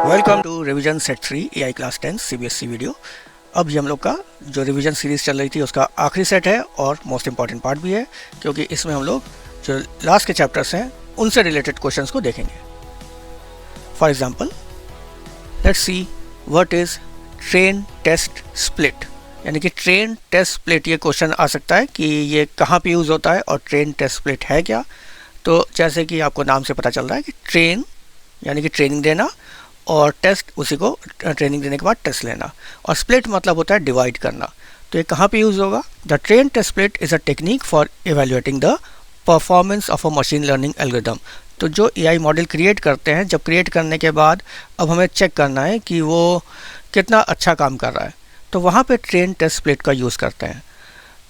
Welcome to revision set 3 AI class 10 CBSE video. अब ये हम लोग का जो रिवीजन सीरीज़ चल रही थी उसका आखिरी सेट है और मोस्ट इम्पॉर्टेंट पार्ट भी है, क्योंकि इसमें हम लोग जो लास्ट के चैप्टर्स हैं उनसे रिलेटेड क्वेश्चंस को देखेंगे। For example let's see what is train test split, यानी कि ट्रेन टेस्ट स्प्लिट। ये क्वेश्चन आ सकता है कि ये कहाँ पे यूज़ होता है और ट्रेन टेस्ट स्प्लिट है क्या। तो जैसे कि आपको नाम से पता चल रहा है कि ट्रेन यानी कि ट्रेनिंग देना और टेस्ट उसी को ट्रेनिंग देने के बाद टेस्ट लेना, और स्प्लिट मतलब होता है डिवाइड करना। तो ये कहाँ पे यूज़ होगा? The train test split is a technique for evaluating the performance of a machine learning algorithm. तो जो एआई मॉडल क्रिएट करते हैं, जब क्रिएट करने के बाद अब हमें चेक करना है कि वो कितना अच्छा काम कर रहा है, तो वहाँ पे ट्रेन टेस्ट स्प्लिट का यूज़ करते हैं।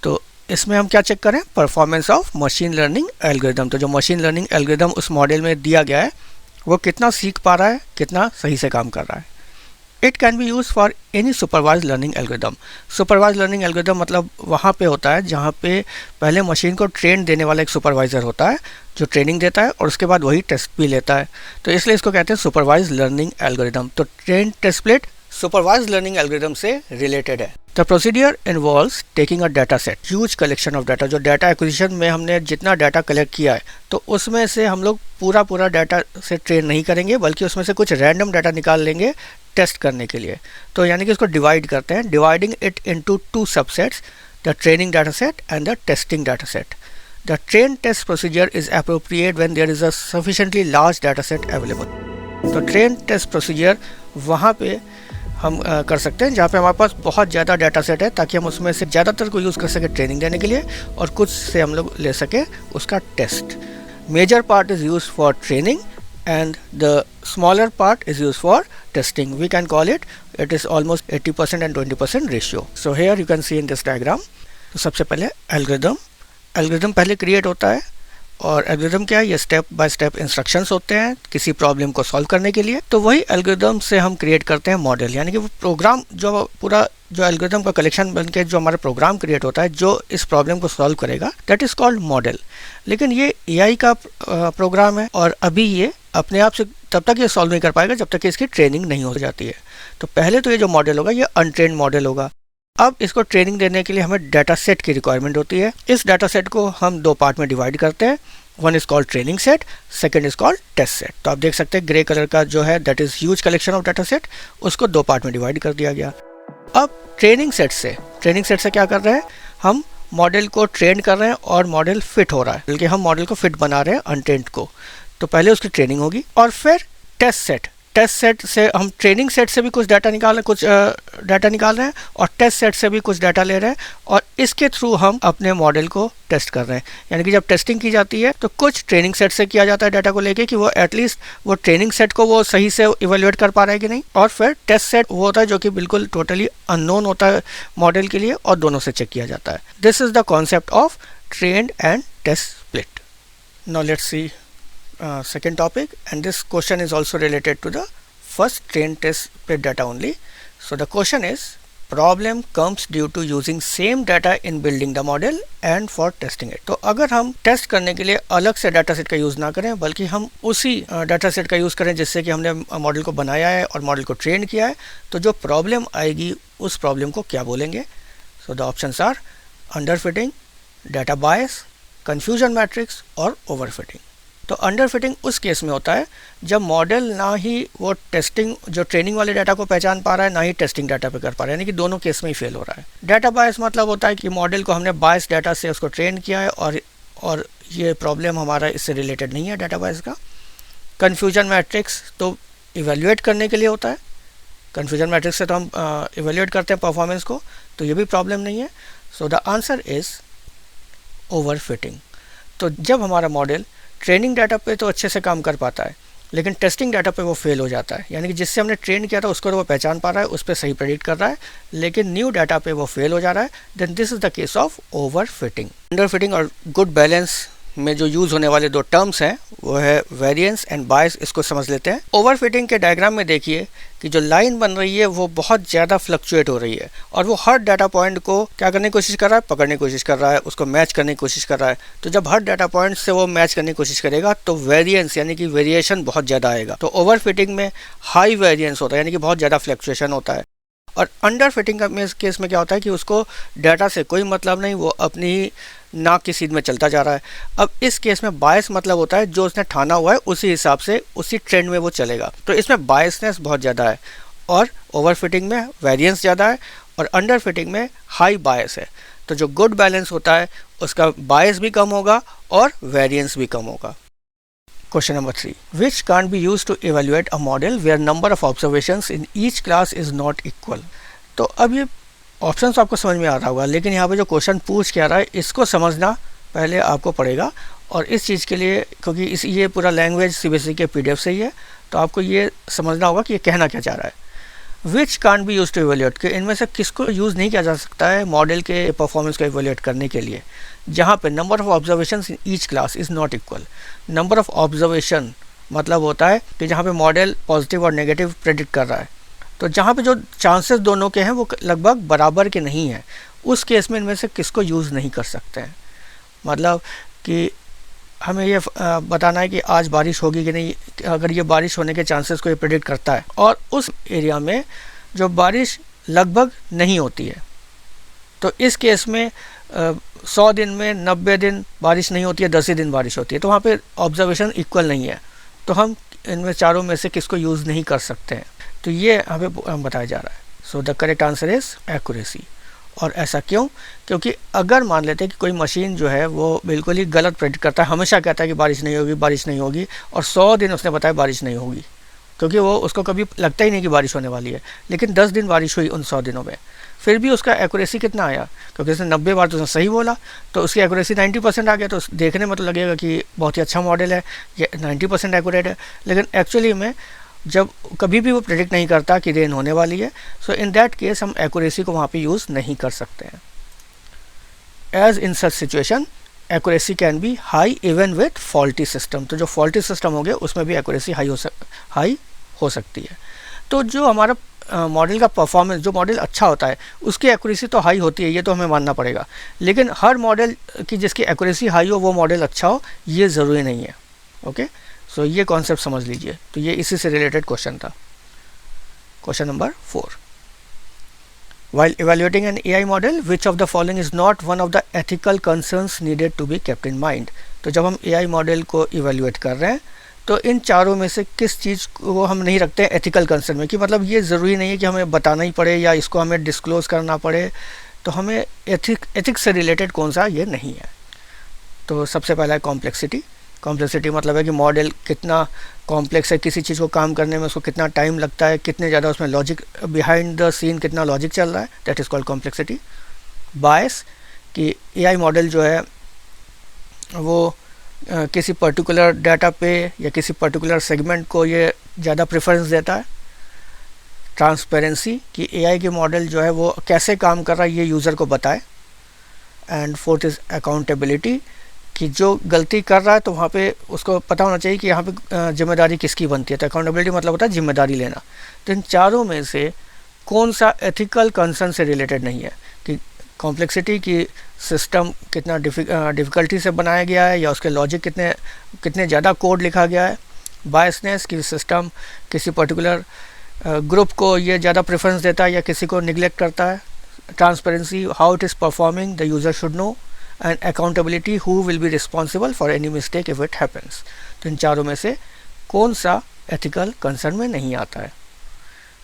तो इसमें हम क्या चेक करें? Performance of machine learning algorithm. तो जो मशीन लर्निंग एल्गोरिथम उस मॉडल में दिया गया है वो कितना सीख पा रहा है, कितना सही से काम कर रहा है। It can be use for any supervise learning algorithm. Supervise learning algorithm मतलब वहाँ पे होता है जहाँ पे पहले मशीन को ट्रेन देने वाला एक सुपरवाइज़र होता है जो ट्रेनिंग देता है और उसके बाद वही टेस्ट भी लेता है। तो इसलिए इसको कहते हैं सुपरवाइज लर्निंग एल्गोरिथम। तो train test split supervised learning algorithm से रिलेटेड है। The procedure involves taking a data set, huge collection of data. जो डाटा एक्विजिशन में हमने जितना डाटा कलेक्ट किया है, तो उसमें से हम लोग पूरा डाटा से ट्रेन नहीं करेंगे, बल्कि उसमें से कुछ रैंडम डाटा निकाल लेंगे टेस्ट करने के लिए। तो यानी कि इसको डिवाइड करते हैं, dividing it into two subsets, the training data set and the testing data set. The train test procedure is appropriate when there is a sufficiently large data set available. तो ट्रेन टेस्ट प्रोसीजर वहाँ पे हम कर सकते हैं जहाँ पे हमारे पास बहुत ज़्यादा डाटा सेट है, ताकि हम उसमें से ज़्यादातर को यूज़ कर सकें ट्रेनिंग देने के लिए और कुछ से हम लोग ले सकें उसका test. Major part is use for training and the smaller part is use for testing. We can call it is almost 80% and 20% ratio. So here you can see in this diagram. तो सबसे पहले algorithm पहले create होता है, और algorithm क्या है? ये स्टेप बाय स्टेप इंस्ट्रक्शंस होते हैं किसी प्रॉब्लम को सॉल्व करने के लिए। तो वही एल्गोरिथम से हम क्रिएट करते हैं मॉडल, यानी कि वो प्रोग्राम जो पूरा जो एल्गोरिथम का कलेक्शन बनके जो हमारा प्रोग्राम क्रिएट होता है जो इस प्रॉब्लम को सॉल्व करेगा, दैट इज़ कॉल्ड मॉडल। लेकिन ये एआई का प्रोग्राम है और अभी ये अपने आप से तब तक ये सॉल्व नहीं कर पाएगा जब तक कि इसकी ट्रेनिंग नहीं हो जाती है। तो पहले तो ये जो मॉडल होगा ये अनट्रेन्ड मॉडल होगा। अब इसको ट्रेनिंग देने के लिए हमें डाटा सेट की रिक्वायरमेंट होती है। इस डाटा सेट को हम दो पार्ट में डिवाइड करते हैं। One is called training set, second is called test set. तो आप देख सकते हैं ग्रे कलर का जो है that is huge collection of data set, उसको दो पार्ट में डिवाइड कर दिया गया। अब ट्रेनिंग सेट से क्या कर रहे हैं? हम मॉडल को ट्रेन कर रहे हैं और मॉडल फिट हो रहा है, बल्कि हम मॉडल को फिट बना रहे हैं अनट्रेन्ड को। तो पहले उसकी ट्रेनिंग होगी और फिर टेस्ट सेट से हम ट्रेनिंग सेट से भी कुछ डाटा निकाल रहे हैं और टेस्ट सेट से भी कुछ डाटा ले रहे हैं, और इसके थ्रू हम अपने मॉडल को टेस्ट कर रहे हैं। यानी कि जब टेस्टिंग की जाती है तो कुछ ट्रेनिंग सेट से किया जाता है डाटा को लेके कि वो एटलीस्ट वो ट्रेनिंग सेट को वो सही से इवेल्युएट कर पा रहा है कि नहीं, और फिर टेस्ट सेट वो होता है जो कि बिल्कुल टोटली अननोन होता है मॉडल के लिए, और दोनों से चेक किया जाता है। This is the concept of trained and test split. Now let's see second topic, and this question is also related to the first train test split data only. So the question is, problem comes due to using same data in building the model and for testing it. तो अगर हम test करने के लिए अलग से data set का use ना करें, बल्कि हम उसी डाटा सेट का यूज़ करें जिससे कि हमने मॉडल को बनाया है और मॉडल को ट्रेन किया है, तो जो प्रॉब्लम आएगी उस प्रॉब्लम को क्या बोलेंगे? So the options are under fitting, data bias, confusion matrix और ओवर फिटिंग। तो अंडर फिटिंग उस केस में होता है जब मॉडल ना ही वो टेस्टिंग जो ट्रेनिंग वाले डाटा को पहचान पा रहा है, ना ही टेस्टिंग डाटा पे कर पा रहा है, यानी कि दोनों केस में ही फेल हो रहा है। डाटा बायस मतलब होता है कि मॉडल को हमने बायस डाटा से उसको ट्रेन किया है और ये प्रॉब्लम हमारा इससे रिलेटेड नहीं है डाटा बायस का। कन्फ्यूजन मैट्रिक्स तो इवेल्युएट करने के लिए होता है, कन्फ्यूजन मैट्रिक्स से तो हम इवेल्युएट करते हैं परफॉर्मेंस को, तो ये भी प्रॉब्लम नहीं है। So the answer is over fitting. तो जब हमारा मॉडल ट्रेनिंग डाटा पे तो अच्छे से काम कर पाता है, लेकिन टेस्टिंग डाटा पे वो फेल हो जाता है, यानी कि जिससे हमने ट्रेन किया था उसको तो वो पहचान पा रहा है, उस पर सही प्रेडिक्ट कर रहा है, लेकिन न्यू डाटा पे वो फेल हो जा रहा है, then this is the case of over fitting. Under fitting और गुड बैलेंस में जो यूज़ होने वाले दो टर्म्स हैं वो है वेरिएंस एंड बायस। इसको समझ लेते हैं। ओवरफिटिंग के डायग्राम में देखिए कि जो लाइन बन रही है वो बहुत ज़्यादा फ्लक्चुएट हो रही है और वो हर डाटा पॉइंट को क्या करने की कोशिश कर रहा है, पकड़ने की कोशिश कर रहा है, उसको मैच करने की कोशिश कर रहा है। तो जब हर डाटा पॉइंट से वो मैच करने की कोशिश करेगा तो वेरिएंस यानी कि वेरिएशन बहुत ज़्यादा आएगा। तो ओवरफिटिंग में हाई वेरिएंस होता है यानी कि बहुत ज़्यादा फ्लक्चुएशन होता है। और अंडर फिटिंग का केस में क्या होता है कि उसको डाटा से कोई मतलब नहीं, वो अपनी नाक की सीध में चलता जा रहा है। अब इस केस में बायस मतलब होता है जो उसने ठाना हुआ है उसी हिसाब से उसी ट्रेंड में वो चलेगा। तो इसमें बायसनेस बहुत ज़्यादा है और ओवर फिटिंग में वेरिएंस ज़्यादा है और अंडर फिटिंग में हाई बायस है। तो जो गुड बैलेंस होता है उसका बायस भी कम होगा और वेरिएंस भी कम होगा। Question number 3. Which can't be used to evaluate a model where number of observations in each class is not equal? तो अब ये ऑप्शन आपको समझ में आ रहा होगा, लेकिन यहाँ पे जो क्वेश्चन पूछ के आ रहा है इसको समझना पहले आपको पड़ेगा। और इस चीज़ के लिए क्योंकि ये पूरा लैंग्वेज सीबीएसई के पीडीएफ से ही है तो आपको ये समझना होगा कि ये कहना क्या चाह रहा है। Which can't be use to evaluate, कि इनमें से किसको यूज़ नहीं किया जा सकता है मॉडल के परफॉर्मेंस को इवेल्यूएट करने के लिए, जहाँ पे number of observation in each class is not equal. Number of observation मतलब होता है कि जहाँ पे मॉडल पॉजिटिव और नेगेटिव प्रेडिक्ट कर रहा है, तो जहाँ पे जो चांसेस दोनों के हैं वो लगभग बराबर के नहीं हैं, उस केस में इनमें से किसको यूज़ नहीं कर सकते हैं। मतलब कि हमें ये बताना है कि आज बारिश होगी कि नहीं। अगर ये बारिश होने के चांसेस को ये प्रेडिक्ट करता है और उस एरिया में जो बारिश लगभग नहीं होती है, तो इस केस में 100 दिन में 90 दिन बारिश नहीं होती है, 10 ही दिन बारिश होती है, तो वहाँ पे ऑब्जर्वेशन इक्वल नहीं है। तो हम इनमें चारों में से किसको यूज़ नहीं कर सकते हैं। तो ये हमें बताया जा रहा है। सो the correct answer is accuracy. और ऐसा क्यों? क्योंकि अगर मान लेते हैं कि कोई मशीन जो है वो बिल्कुल ही गलत प्रेडिक्ट करता है, हमेशा कहता है कि बारिश नहीं होगी, बारिश नहीं होगी, और 100 दिन उसने बताया बारिश नहीं होगी, क्योंकि वो उसको कभी लगता ही नहीं कि बारिश होने वाली है, लेकिन 10 दिन बारिश हुई उन 100 दिनों में, फिर भी उसका एक्यूरेसी कितना आया? क्योंकि उसने 90 बार तो उसने सही बोला, तो उसकी एक्यूरेसी 90% आ गया। तो देखने में तो लगेगा कि बहुत ही अच्छा मॉडल है, ये 90% एक्यूरेट है, लेकिन एक्चुअली में जब कभी भी वो प्रेडिक्ट नहीं करता कि रेन होने वाली है, सो इन दैट केस हम एक्यूरेसी को वहाँ पे यूज़ नहीं कर सकते हैं। As in such situation accuracy can be high even with faulty system. तो जो फॉल्टी सिस्टम हो गए उसमें भी एक्यूरेसी हाई हो सकती है। तो जो हमारा मॉडल का परफॉर्मेंस, जो मॉडल अच्छा होता है उसकी एक्यूरेसी तो हाई होती है, ये तो हमें मानना पड़ेगा, लेकिन हर मॉडल की जिसकी एक्यूरेसी हाई हो वो मॉडल अच्छा हो ये ज़रूरी नहीं है। ओके, सो ये कॉन्सेप्ट समझ लीजिए। तो ये इसी से रिलेटेड क्वेश्चन था। Question number 4. While evaluating an AI model, which of the following is not one of the ethical concerns needed to be kept in mind? तो जब हम AI मॉडल को इवेल्युएट कर रहे हैं तो इन चारों में से किस चीज़ को हम नहीं रखते हैं एथिकल कंसर्न में, कि मतलब ये ज़रूरी नहीं है कि हमें बताना ही पड़े या इसको हमें डिस्क्लोज़ करना पड़े, तो हमें एथिक्स से रिलेटेड कौन सा ये नहीं है। तो सबसे पहला है कॉम्प्लेक्सिटी। कॉम्प्लेक्सिटी मतलब है कि मॉडल कितना कॉम्प्लेक्स है, किसी चीज़ को काम करने में उसको कितना टाइम लगता है, कितने ज़्यादा उसमें लॉजिक बिहाइंड द सीन कितना लॉजिक चल रहा है, दैट इज़ कॉल्ड कॉम्प्लेक्सिटी। बायस कि एआई मॉडल जो है वो किसी पर्टिकुलर डाटा पे या किसी पर्टिकुलर सेगमेंट को ये ज़्यादा प्रेफरेंस देता है। ट्रांसपेरेंसी कि एआई के मॉडल जो है वो कैसे काम कर रहा है ये यूज़र को बताए। एंड फोर्थ इज़ अकाउंटेबिलिटी कि जो गलती कर रहा है तो वहाँ पे उसको पता होना चाहिए कि यहाँ पे जिम्मेदारी किसकी बनती है। तो अकाउंटेबिलिटी मतलब होता है जिम्मेदारी लेना। तो इन चारों में से कौन सा एथिकल कंसर्न से रिलेटेड नहीं है, कि कॉम्प्लेक्सिटी की सिस्टम कितना डिफ़िकल्टी से बनाया गया है या उसके लॉजिक कितने ज़्यादा कोड लिखा गया है। बायसनेस की सिस्टम किसी पर्टिकुलर ग्रुप को ये ज़्यादा प्रेफरेंस देता है या किसी को निगलेक्ट करता है। Transparency how it is performing the user should know. And accountability who will be responsible for any mistake if it happens. तो इन चारों में से कौन सा एथिकल कंसर्न में नहीं आता है?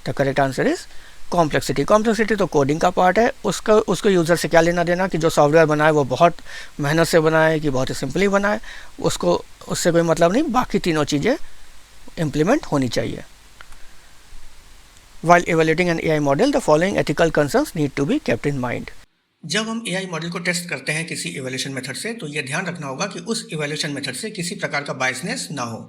The correct answer is complexity. Complexity तो कोडिंग का पार्ट है, उसको यूज़र से क्या लेना देना कि जो सॉफ्टवेयर बनाए वो बहुत मेहनत से बनाए कि बहुत ही सिंपली बनाए, उसको उससे कोई मतलब नहीं, बाकी तीनों चीज़ें इम्प्लीमेंट होनी चाहिए। While evaluating an AI model, the following ethical concerns need to be kept in mind. जब हम AI मॉडल को टेस्ट करते हैं किसी इवैल्यूएशन मेथड से तो यह ध्यान रखना होगा कि उस इवैल्यूएशन मेथड से किसी प्रकार का बायसनेस ना हो।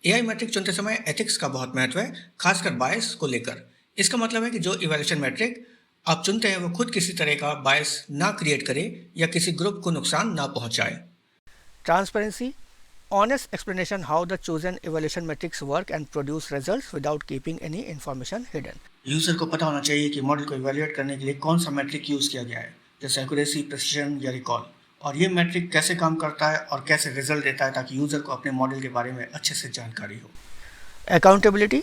AI मैट्रिक चुनते समय एथिक्स का बहुत महत्व है, खासकर बायस को लेकर। इसका मतलब है कि जो इवैल्यूएशन मैट्रिक आप चुनते हैं वो खुद किसी तरह का बायस ना क्रिएट करे या किसी ग्रुप को नुकसान ना पहुंचाए। Transparency, honest explanation how the chosen evaluation metrics work and produce results without keeping any information hidden. User को पता होना चाहिए कि मॉडल को इवैल्यूएट करने के लिए कौन सा मैट्रिक यूज किया गया है, जैसे एक्यूरेसी, प्रिसिशन या रिकॉल, और ये मैट्रिक कैसे काम करता है और कैसे रिजल्ट देता है, ताकि यूजर को अपने मॉडल के बारे में अच्छे से जानकारी हो. Accountability,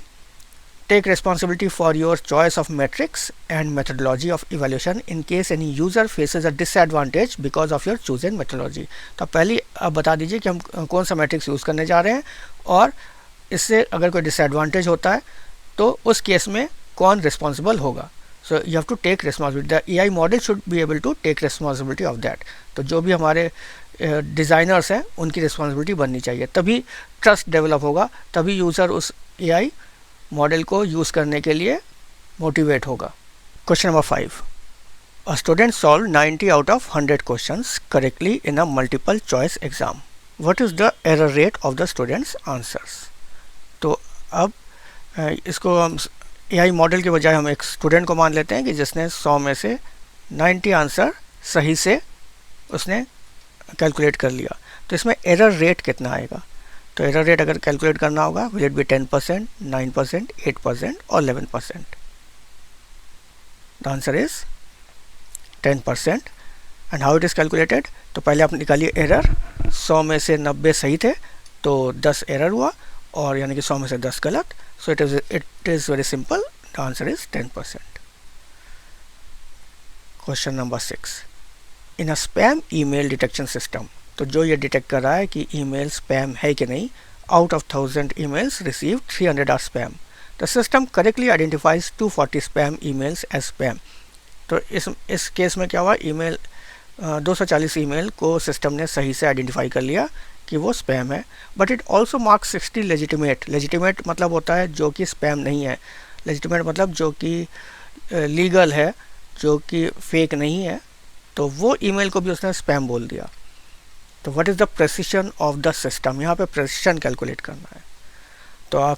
take responsibility for your choice of metrics and methodology of evaluation in case any user faces a disadvantage because of your chosen methodology. तो पहले आप बता दीजिए कि हम कौन सा मैट्रिक्स यूज़ करने जा रहे हैं और इससे अगर कोई डिसएडवांटेज होता है तो उस केस में कौन रिस्पॉन्सिबल होगा. So you have to take responsibility. The AI model should be able to take responsibility of that. तो जो भी हमारे डिज़ाइनर्स हैं उनकी रिस्पॉन्सिबिलिटी बननी चाहिए, तभी ट्रस्ट डेवलप होगा, तभी यूज़र उस एआई मॉडल को यूज़ करने के लिए मोटिवेट होगा. Question number 5. A student solve 90 out of 100 questions correctly in a multiple choice exam. What is the error rate of the students answers. तो अब इसको हम एआई मॉडल के बजाय हम एक स्टूडेंट को मान लेते हैं कि जिसने 100 में से 90 आंसर सही से उसने कैलकुलेट कर लिया. तो इसमें एरर रेट कितना आएगा. तो एरर रेट अगर कैलकुलेट करना होगा, विल इट बी 10%, 9%, 8% और 11%. The answer is 10%. And how it is calculated. तो पहले आप निकालिए एरर. 100 में से 90 सही थे तो 10 एरर हुआ, और यानी कि 100 में से 10 गलत. So it is very simple. The answer is 10%. Question number 6. In a spam email detection system. तो जो ये डिटेक्ट कर रहा है कि ईमेल स्पैम है कि नहीं, out of 1000 emails receive 300 are spam. The system correctly identifies 240 spam emails as spam. तो इस केस में क्या हुआ, ईमेल 240 ईमेल को सिस्टम ने सही से आइडेंटिफाई कर लिया कि वो स्पैम है. But it also marks 60 legitimate. Legitimate मतलब होता है जो कि स्पैम नहीं है. लेजिटिमेट मतलब जो कि लीगल है, जो कि फेक नहीं है. तो वो ईमेल को भी उसने स्पैम बोल दिया. तो what is the precision of the system. यहाँ पे प्रेसिशन कैलकुलेट करना है. तो आप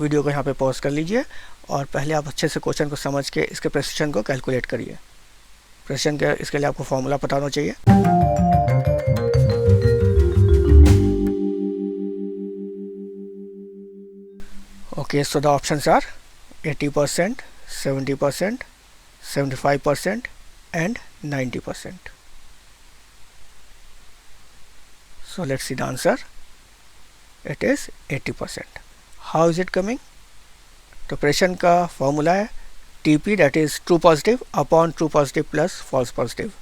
वीडियो को यहाँ पे पॉज कर लीजिए और पहले आप अच्छे से क्वेश्चन को समझ के इसके प्रेसिशन को कैलकुलेट करिए. प्रेसिशन के इसके लिए आपको फॉर्मूला पता होना चाहिए. Okay, so the options are 80%, 70%, 75% and 90%. So let's see the answer. It is 80%. How is it coming? तो प्रेशन का फॉर्मूला है TP, that is true positive upon true positive plus false positive.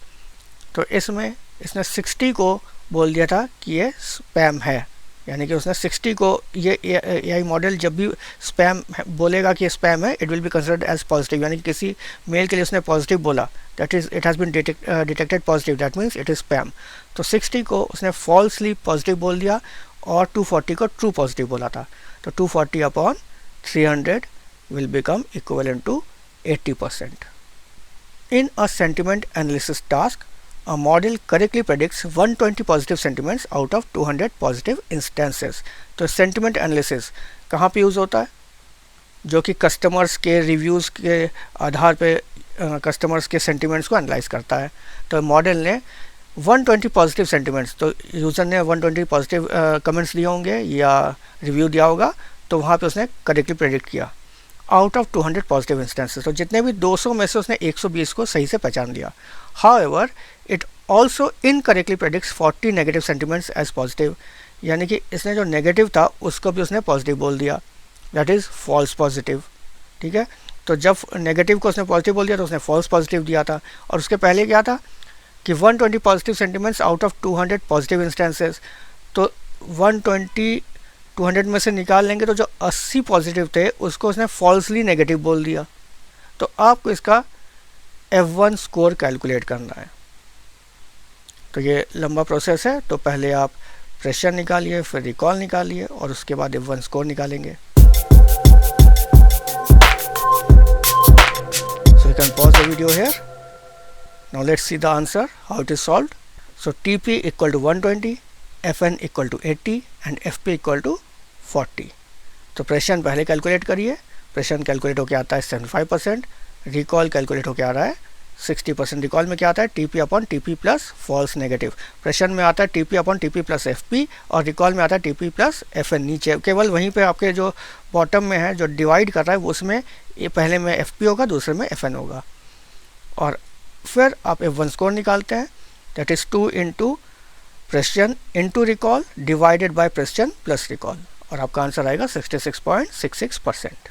तो इसमें इसने 60 को बोल दिया था कि ये स्पैम है, यानी कि उसने 60 को, ये AI मॉडल जब भी स्पैम बोलेगा कि स्पैम है, it will be considered as positive. यानी कि किसी मेल के लिए उसने पॉजिटिव बोला, that is it has been detected positive, that means it is spam. तो 60 को उसने फॉल्सली पॉजिटिव बोल दिया और 240 को ट्रू पॉजिटिव बोला था. तो 240 upon 300 will become equivalent to 80%. In a sentiment analysis task, a model correctly predicts 120 positive sentiments out of 200 positive instances. तो सेंटिमेंट एनालिसिस कहाँ पे यूज़ होता है, जो कि कस्टमर्स के रिव्यूज़ के आधार पे कस्टमर्स के सेंटिमेंट्स को एनालाइज करता है. तो मॉडल ने 120 पॉजिटिव सेंटिमेंट्स, तो यूज़र ने 120 पॉजिटिव कमेंट्स दिए होंगे या रिव्यू दिया होगा, तो वहाँ पे उसने करेक्टली प्रेडिक्ट किया आउट ऑफ 200 पॉजिटिव इंस्टेंसेस. तो जितने भी 200 में से उसने 120 को सही से पहचान लिया. However it also incorrectly predicts 40 negative sentiments as positive. यानी कि इसने जो नेगेटिव था उसको भी उसने पॉजिटिव बोल दिया, दैट इज़ फॉल्स पॉजिटिव. ठीक है, तो जब नेगेटिव को उसने पॉजिटिव बोल दिया तो उसने फॉल्स पॉजिटिव दिया था. और उसके पहले क्या था कि 120 positive sentiments out of 200 positive instances. तो 120 200 में से निकाल लेंगे तो जो 80 पॉजिटिव थे उसको उसने फॉल्सली नेगेटिव बोल दिया. तो आपको इसका F1 स्कोर कैलकुलेट करना है. तो ये लंबा प्रोसेस है. तो पहले आप प्रेशर निकालिए, फिर रिकॉल निकालिए और उसके बाद F1 स्कोर निकालेंगे. So you can pause the video here. Now let's see the answer, how it is solved. So TP equal to 120, FN equal to 80 and FP equal to 40. तो pressure पहले calculate करिए. Pressure calculate होकर आता है 75%, recall calculate होकर आ रहा है 60%। Recall में क्या आता है, TP upon TP plus false negative. Precision में आता है TP upon TP plus FP, और रिकॉल में आता है TP प्लस FN। नीचे केवल वहीं पे आपके जो बॉटम में है जो डिवाइड कर रहा है उसमें ये पहले में FP होगा, दूसरे में FN होगा। और फिर आप F1 स्कोर निकालते हैं, that is 2 into precision into recall divided by precision plus recall, और आपका आंसर आएगा 66.66%।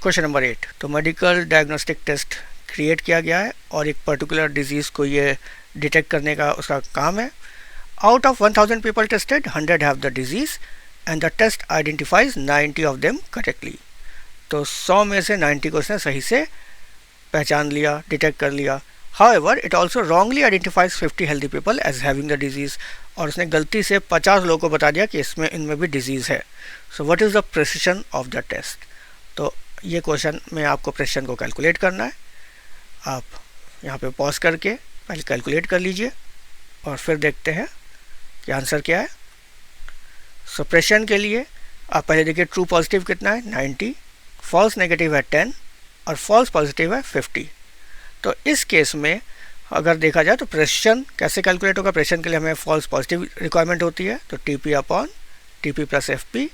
क्वेश्चन नंबर 8, तो मेडिकल डायग्नोस्टिक टेस्ट क्रिएट किया गया है और एक पर्टिकुलर डिजीज़ को ये डिटेक्ट करने का उसका काम है। Out of 1000 people tested 100 have the disease and the test identifies 90 of them correctly. तो 100 में से 90 को उसने सही से पहचान लिया, डिटेक्ट कर लिया। However, it also wrongly identifies 50 healthy people as having the disease, और उसने गलती से 50 लोगों को बता दिया कि इसमें इनमें भी डिजीज़ है। So what is the precision of the test. तो ये क्वेश्चन में आपको प्रेसिशन को कैलकुलेट करना है। आप यहाँ पे पॉज करके पहले कैलकुलेट कर लीजिए और फिर देखते हैं कि आंसर क्या है। सो प्रेसिशन के लिए आप पहले देखिए ट्रू पॉजिटिव कितना है 90, फॉल्स नेगेटिव है 10 और फॉल्स पॉजिटिव है 50। तो इस केस में अगर देखा जाए तो प्रेसिशन कैसे कैलकुलेट होगा। प्रेसिशन के लिए हमें फॉल्स पॉजिटिव रिक्वायरमेंट होती है, तो TP upon TP plus FP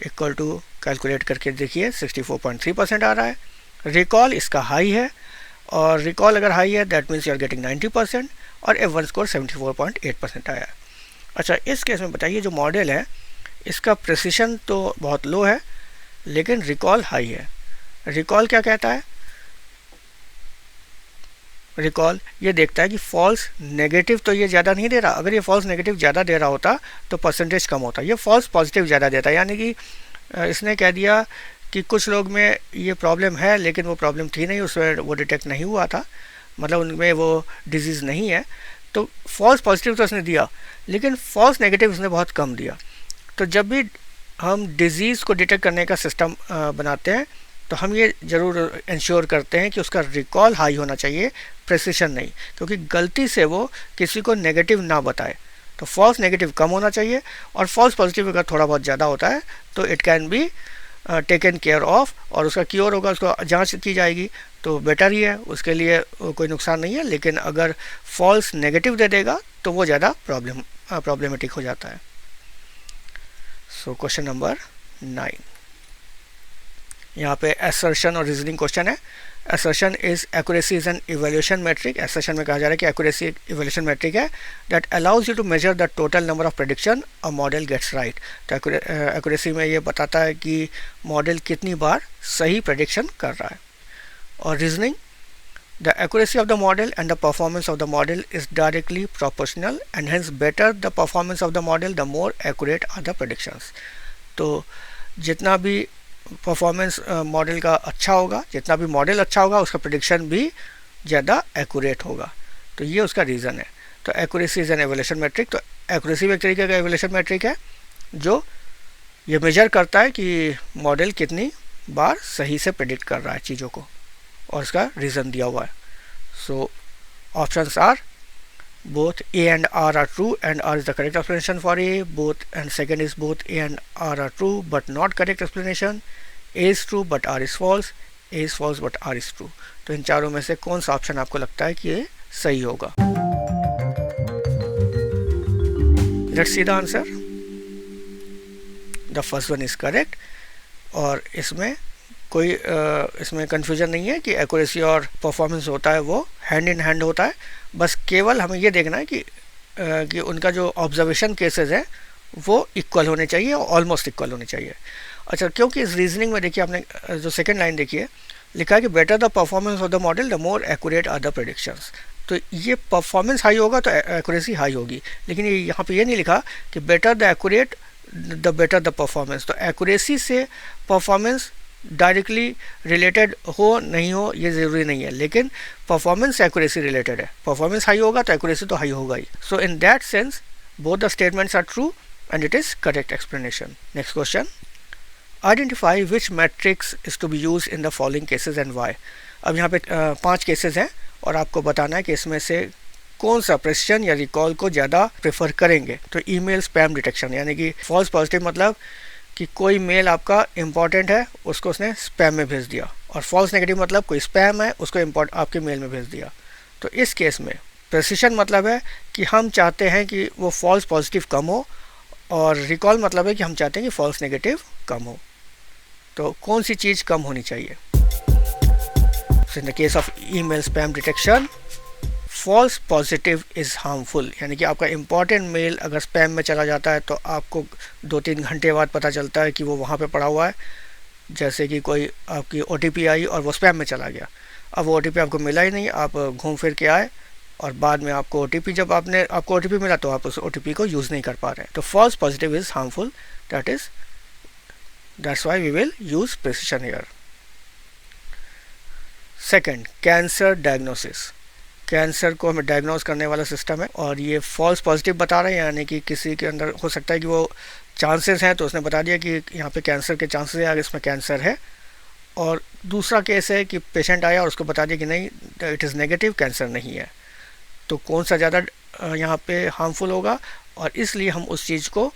equal to calculate करके देखिए 64.3% आ रहा है। रिकॉल इसका हाई है, और रिकॉल अगर हाई है that means you are getting 90%, और F1 स्कोर 74.8% आया है। अच्छा, इस केस में बताइए जो मॉडल है इसका प्रेसिशन तो बहुत लो है लेकिन रिकॉल हाई है। रिकॉल क्या कहता है, रिकॉल ये देखता है कि फॉल्स नेगेटिव तो ये ज़्यादा नहीं दे रहा। अगर ये फॉल्स नेगेटिव ज़्यादा दे रहा होता तो परसेंटेज कम होता। ये फॉल्स पॉजिटिव ज़्यादा देता है, यानी कि इसने कह दिया कि कुछ लोग में ये प्रॉब्लम है लेकिन वो प्रॉब्लम थी नहीं, उसमें वो डिटेक्ट नहीं हुआ था, मतलब उनमें वो डिजीज़ नहीं है। तो फॉल्स पॉजिटिव तो उसने दिया लेकिन फॉल्स नेगेटिव उसने बहुत कम दिया। तो जब भी हम डिज़ीज़ को डिटेक्ट करने का सिस्टम बनाते हैं तो हम ये ज़रूर इंश्योर करते हैं कि उसका रिकॉल हाई होना चाहिए, प्रेसिशन नहीं, क्योंकि गलती से वो किसी को नेगेटिव ना बताए। तो फॉल्स नेगेटिव कम होना चाहिए, और फॉल्स पॉजिटिव अगर थोड़ा बहुत ज़्यादा होता है तो it can be taken care of, और उसका क्योर होगा, उसको जांच की जाएगी तो बेटर ही है, उसके लिए कोई नुकसान नहीं है। लेकिन अगर फॉल्स नेगेटिव दे देगा तो वो ज़्यादा प्रॉब्लमेटिक हो जाता है। सो क्वेश्चन नंबर 9, यहाँ पे असर्शन और रीजनिंग क्वेश्चन है। Assertion is accuracy is an evaluation metric. Assertion में कहा जा रहा है कि एक्यूरेसी एक इवैल्यूएशन मेट्रिक है that allows you to measure the total number of prediction a model gets right. तो एक्यूरेसी में ये बताता है कि मॉडल कितनी बार सही प्रेडिक्शन कर रहा है। और reasoning, the accuracy of the model and the performance of the model is directly proportional and hence better the performance of the model the more accurate are the predictions. तो जितना भी performance model का अच्छा होगा, जितना भी model अच्छा होगा उसका प्रेडिक्शन भी ज़्यादा एक्यूरेट होगा। तो ये उसका रीज़न है। तो accuracy is an evolution metric. तो एक्यूरेसी भी एक तरीके का एवोल्यूशन मैट्रिक है जो ये मेजर करता है कि मॉडल कितनी बार सही से प्रेडिक्ट कर रहा है चीज़ों को, और इसका रीज़न दिया हुआ है। So options are both A and R are true and R is the correct explanation for A. Both and second is both A and R are true but not correct explanation. A is true but R is false. A is false but R is true. तो इन चारों में से कौन सा option आपको लगता है कि ये सही होगा? Let's see the answer. The first one is correct. और इसमें कोई इसमें कन्फ्यूजन नहीं है कि एक्यूरेसी और परफॉर्मेंस होता है वो हैंड इन हैंड होता है। बस केवल हमें ये देखना है कि उनका जो ऑब्जर्वेशन केसेस है वो इक्वल होने चाहिए, ऑलमोस्ट इक्वल होने चाहिए। अच्छा, क्योंकि इस रीजनिंग में देखिए आपने जो सेकंड लाइन देखिए लिखा है कि better the performance of the model the more accurate are the predictions. तो ये परफॉर्मेंस हाई होगा तो एक्यूरेसी हाई होगी, लेकिन ये यहाँ पे ये नहीं लिखा कि better the accurate the better the performance. तो एक्यूरेसी से परफॉर्मेंस डायरेक्टली रिलेटेड हो नहीं हो ये ज़रूरी नहीं है, लेकिन परफॉर्मेंस एक्यूरेसी रिलेटेड है। परफॉर्मेंस हाई होगा तो एक्यूरेसी तो हाई होगा ही। So in that sense both the statements are true and it is correct explanation. Next question, identify which metrics is to be use in the following cases and why. अब यहाँ पे 5 cases हैं और आपको बताना है कि इसमें से कौन सा प्रेसिशन या रिकॉल को ज़्यादा प्रेफर करेंगे। तो ईमेल स्पैम डिटेक्शन, यानी कि फॉल्स पॉजिटिव मतलब कि कोई मेल आपका इम्पॉर्टेंट है, उसको उसने स्पैम में भेज दिया, और फॉल्स नेगेटिव मतलब कोई स्पैम है, उसको आपके मेल में भेज दिया। तो इस केस में प्रेसिशन मतलब है कि हम चाहते हैं कि वो फॉल्स पॉजिटिव कम हो, और रिकॉल मतलब है कि हम चाहते हैं कि फॉल्स नेगेटिव कम हो। तो कौन सी चीज़ कम होनी चाहिए? In the case of email spam detection, false positive is harmful, यानी कि आपका इम्पॉर्टेंट मेल अगर स्पैम में चला जाता है तो आपको 2-3 घंटे बाद पता चलता है कि वो वहाँ पे पड़ा हुआ है। जैसे कि कोई आपकी OTP आई और वो स्पैम में चला गया, अब वो OTP आपको मिला ही नहीं, आप घूम फिर के आए और बाद में आपको OTP जब आपको OTP मिला तो आप उस OTP को यूज़ नहीं कर पा रहे हैं। तो false positive is harmful, that's why we will use precision here. Second, cancer diagnosis. Cancer को हमें डायग्नोस करने वाला सिस्टम है, और ये फॉल्स पॉजिटिव बता रहे हैं, यानी कि किसी के अंदर हो सकता है कि वो चांसेस हैं, तो उसने बता दिया कि यहाँ पे कैंसर के चांसेस है, इसमें कैंसर है। और दूसरा केस है कि पेशेंट आया और उसको बता दिया कि नहीं, इट इज़ नेगेटिव, कैंसर नहीं है। तो कौन सा ज़्यादा यहाँ पे हार्मफुल होगा, और इसलिए हम उस चीज़ को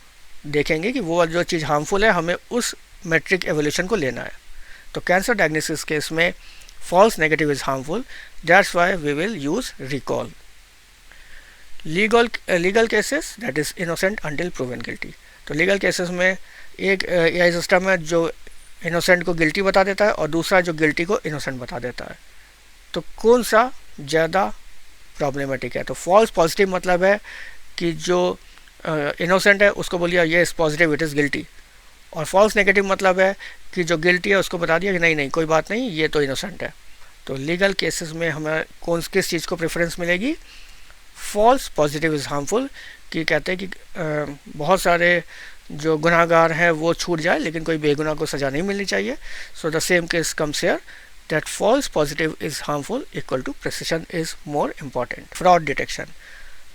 देखेंगे कि वो जो चीज़ हार्मफुल है हमें उस मेट्रिक एवोल्यूशन को लेना है। तो कैंसर डायग्नोसिस केस में false negative is harmful, that's why we will use recall. Legal cases, that is innocent until proven guilty. तो legal cases में एक AI सिस्टम है जो innocent को guilty बता देता है और दूसरा जो guilty को innocent बता देता है। तो कौन सा ज़्यादा प्रॉब्लमेटिक है? तो false positive मतलब है कि जो innocent है उसको बोलिए yes positive, it is guilty, और फॉल्स नेगेटिव मतलब है कि जो गिल्टी है उसको बता दिया कि नहीं नहीं कोई बात नहीं, ये तो इनोसेंट है। तो लीगल केसेस में हमें किस चीज़ को प्रेफरेंस मिलेगी? फॉल्स पॉजिटिव इज़ हार्मफुल, कि कहते हैं कि बहुत सारे जो गुनाहगार हैं वो छूट जाए लेकिन कोई बेगुनाह को सज़ा नहीं मिलनी चाहिए। So the same case comes here, that false positive is harmful equal to precision is more important. Fraud detection,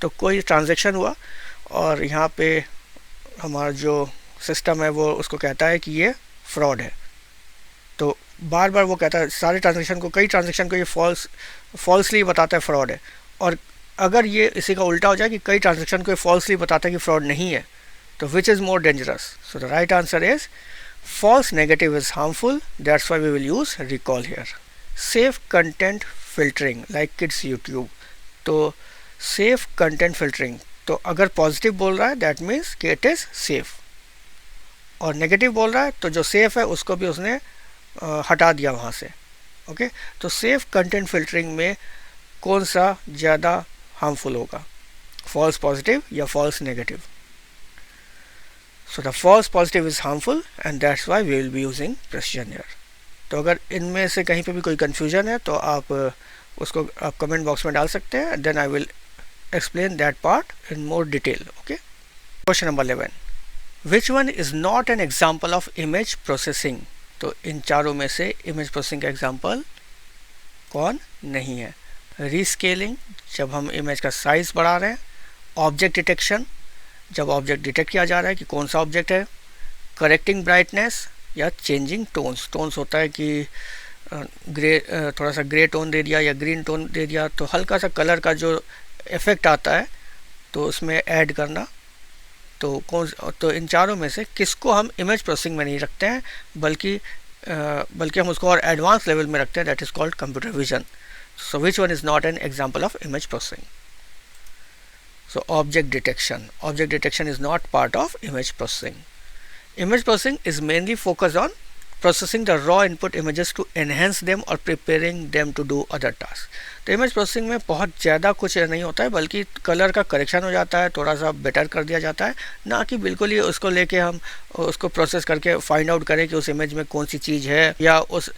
तो कोई ट्रांजेक्शन हुआ और यहाँ पे हमारा जो सिस्टम है वो उसको कहता है कि ये फ्रॉड है, तो बार बार वो कहता है सारे ट्रांजेक्शन को, कई ट्रांजेक्शन को ये फॉल्सली बताता है फ्रॉड है। और अगर ये इसी का उल्टा हो जाए कि कई ट्रांजेक्शन को फॉल्सली बताता है कि फ्रॉड नहीं है, तो which is more dangerous? So the right answer is false negative is harmful, that's why we will use recall here. Safe content filtering like kids YouTube, तो सेफ कंटेंट फिल्टरिंग, तो अगर positive बोल रहा है that means कि it is safe, और negative बोल रहा है तो जो सेफ़ है उसको भी उसने हटा दिया वहाँ से। ओके, तो सेफ कंटेंट फिल्टरिंग में कौन सा ज़्यादा हार्मफुल होगा, फॉल्स पॉजिटिव या false negative? So the false positive is harmful and that's why we will be using precision here. तो अगर इनमें से कहीं पे भी कोई कन्फ्यूजन है तो आप उसको आप कमेंट बॉक्स में डाल सकते हैं, then I will explain that part in more detail. Okay, question number 11, which one is not an example of image processing? तो इन चारों में से इमेज प्रोसेसिंग का एग्जाम्पल कौन नहीं है? रीस्केलिंग, जब हम इमेज का साइज बढ़ा रहे हैं। ऑब्जेक्ट डिटेक्शन, जब ऑब्जेक्ट डिटेक्ट किया जा रहा है कि कौन सा ऑब्जेक्ट है। करेक्टिंग ब्राइटनेस या चेंजिंग टोन्स, टोन्स होता है कि थोड़ा सा ग्रे टोन दे दिया या ग्रीन टोन दे दिया, तो हल्का सा कलर का जो इफ़ेक्ट आता है तो उसमें ऐड करना। तो इन चारों में से किसको हम इमेज प्रोसेसिंग में नहीं रखते हैं, बल्कि हम उसको और एडवांस लेवल में रखते हैं, that is called computer vision. So which one is not an example of image processing? So object detection is not part of image processing. Image processing is mainly focused on processing the raw input images to enhance them or preparing them to do other tasks. तो image processing में बहुत ज़्यादा कुछ नहीं होता है, बल्कि colour का करेक्शन हो जाता है, थोड़ा सा बेटर कर दिया जाता है, ना कि बिल्कुल ही उसको लेके हम उसको प्रोसेस करके फाइंड आउट करें कि उस इमेज में कौन सी चीज़ है, या उस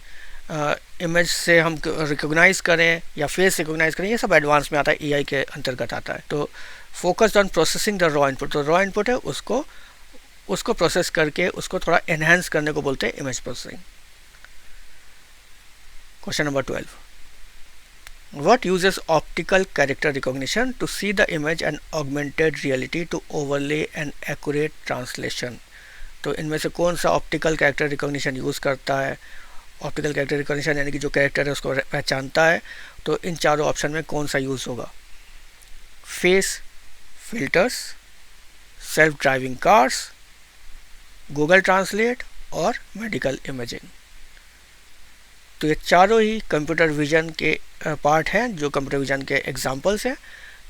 इमेज से हम रिकोगनाइज़ करें या फेस रिकोगनाइज़ करें। ये सब एडवांस में आता है, AI के अंतर्गत आता है। तो focused on processing the raw input, तो रॉ इनपुट है उसको प्रोसेस करके उसको थोड़ा एनहांस करने को बोलते हैं image processing. Question number 12. What uses optical character recognition to see the image and augmented reality to overlay an accurate translation? तो इनमें से कौन सा ऑप्टिकल कैरेक्टर रिकॉग्निशन यूज़ करता है? ऑप्टिकल कैरेक्टर रिकॉग्निशन यानी कि जो कैरेक्टर है उसको पहचानता है. तो इन चारों ऑप्शन में कौन सा यूज़ होगा? Face filters, self driving cars Google translate और मेडिकल इमेजिंग। तो ये चारों ही कंप्यूटर विजन के पार्ट हैं जो कंप्यूटर विजन के एग्जांपल्स हैं।